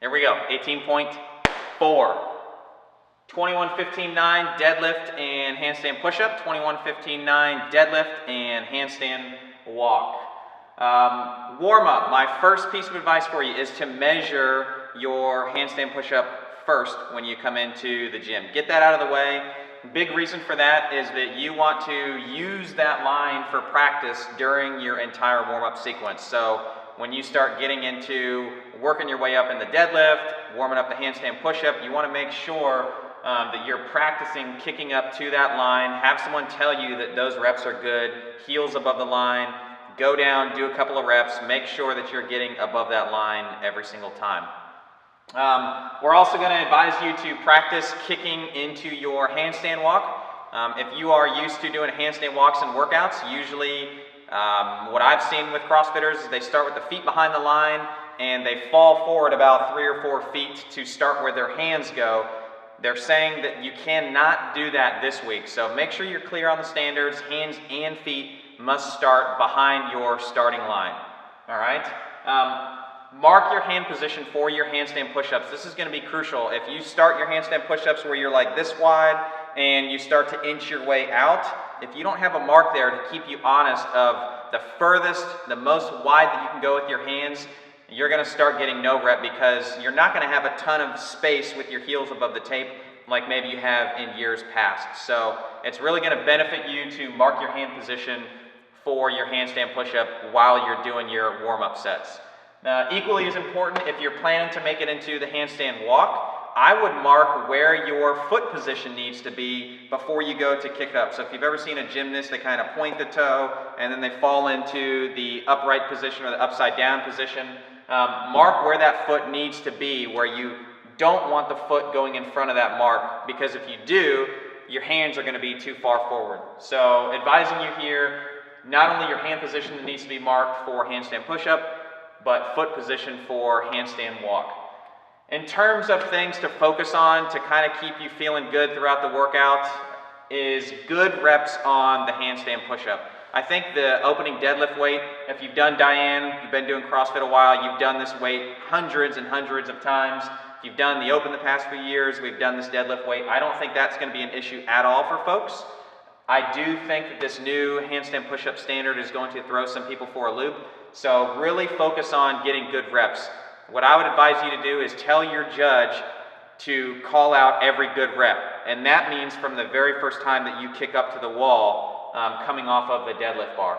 Here we go, 18.4. 21-15-9 deadlift and handstand push-up, 21-15-9 deadlift and handstand walk. Warm-up, my first piece of advice for you is to measure your handstand push-up first when you come into the gym. Get that out of the way. Big reason for that is that you want to use that line for practice during your entire warm-up sequence. So when you start getting into working your way up in the deadlift, warming up the handstand push-up, you want to make sure that you're practicing kicking up to that line. Have someone tell you that those reps are good, heels above the line, go down, do a couple of reps, make sure that you're getting above that line every single time. We're also going to advise you to practice kicking into your handstand walk. If you are used to doing handstand walks and workouts, usually what I've seen with CrossFitters is they start with the feet behind the line and they fall forward about 3 or 4 feet to start where their hands go. They're saying that you cannot do that this week, so make sure you're clear on the standards. Hands and feet must start behind your starting line. All right? Mark your hand position for your handstand push-ups. This is going to be crucial. If you start your handstand push-ups where you're like this wide and you start to inch your way out, if you don't have a mark there to keep you honest of the furthest, the most wide that you can go with your hands, you're going to start getting no rep because you're not going to have a ton of space with your heels above the tape like maybe you have in years past. So it's really going to benefit you to mark your hand position for your handstand push-up while you're doing your warm-up sets. Equally as important, if you're planning to make it into the handstand walk, I would mark where your foot position needs to be before you go to kick up. So if you've ever seen a gymnast, they kind of point the toe and then they fall into the upright position or the upside down position. Mark where that foot needs to be, where you don't want the foot going in front of that mark, because if you do, your hands are going to be too far forward. So advising you here, not only your hand position that needs to be marked for handstand push-up, but foot position for handstand walk. In terms of things to focus on to kind of keep you feeling good throughout the workout is good reps on the handstand push-up. I think the opening deadlift weight, if you've done Diane, you've been doing CrossFit a while, you've done this weight hundreds and hundreds of times. If you've done the open the past few years, we've done this deadlift weight. I don't think that's going to be an issue at all for folks. I do think that this new handstand push-up standard is going to throw some people for a loop. So really focus on getting good reps. What I would advise you to do is tell your judge to call out every good rep. And that means from the very first time that you kick up to the wall, coming off of the deadlift bar.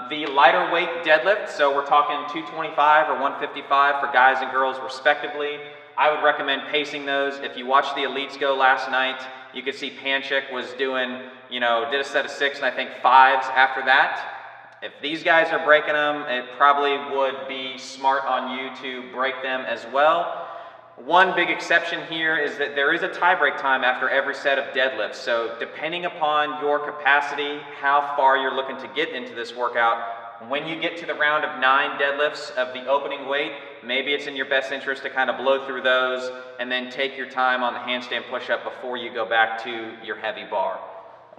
The lighter weight deadlift, so we're talking 225 or 155 for guys and girls respectively. I would recommend pacing those. If you watched the elites go last night, you could see Panchik was doing, did a set of 6 and I think 5s after that. If these guys are breaking them, it probably would be smart on you to break them as well. One big exception here is that there is a tie break time after every set of deadlifts. So depending upon your capacity, how far you're looking to get into this workout, when you get to the round of 9 deadlifts of the opening weight, maybe it's in your best interest to kind of blow through those and then take your time on the handstand push-up before you go back to your heavy bar.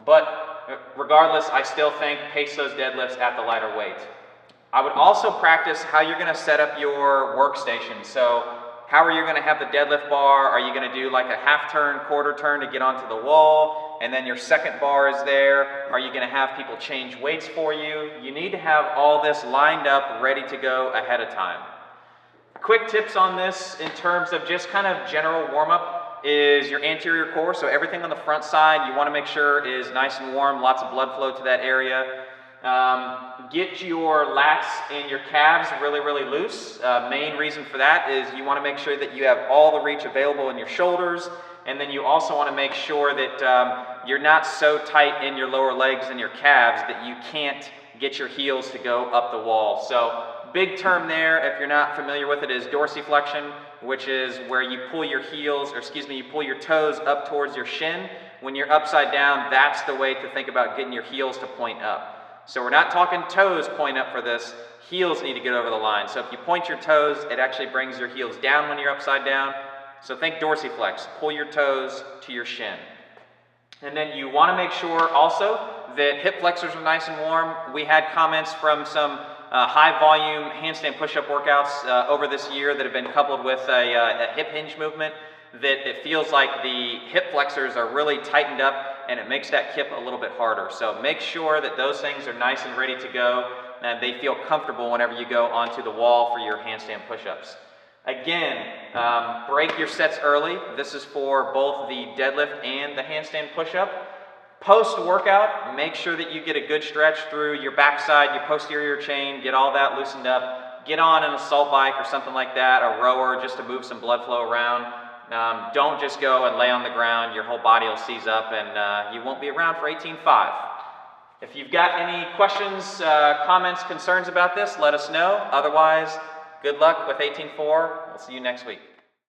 But regardless, I still think pace those deadlifts at the lighter weight. I would also practice how you're going to set up your workstation. So how are you going to have the deadlift bar? Are you going to do like a half turn, quarter turn to get onto the wall? And then your second bar is there. Are you going to have people change weights for you? You need to have all this lined up, ready to go ahead of time. Quick tips on this in terms of just kind of general warm-up is your anterior core. So everything on the front side you want to make sure is nice and warm, lots of blood flow to that area. Get your lats and your calves really, really loose. Main reason for that is you want to make sure that you have all the reach available in your shoulders, and then you also want to make sure that you're not so tight in your lower legs and your calves that you can't get your heels to go up the wall. So big term there, if you're not familiar with it, is dorsiflexion, which is where you pull your heels, you pull your toes up towards your shin. When you're upside down, that's the way to think about getting your heels to point up. So we're not talking toes point up for this, heels need to get over the line. So if you point your toes, it actually brings your heels down when you're upside down. So think dorsiflex, pull your toes to your shin. And then you want to make sure also that hip flexors are nice and warm. We had comments from some high volume handstand push-up workouts over this year that have been coupled with a hip hinge movement that it feels like the hip flexors are really tightened up and it makes that kip a little bit harder. So make sure that those things are nice and ready to go and they feel comfortable whenever you go onto the wall for your handstand push-ups. Again, break your sets early. This is for both the deadlift and the handstand push-up. Post-workout, make sure that you get a good stretch through your backside, your posterior chain, get all that loosened up. Get on an assault bike or something like that, a rower, just to move some blood flow around. Don't just go and lay on the ground. Your whole body will seize up and you won't be around for 18.5. If you've got any questions, comments, concerns about this, let us know. Otherwise, good luck with 18.4. We'll see you next week.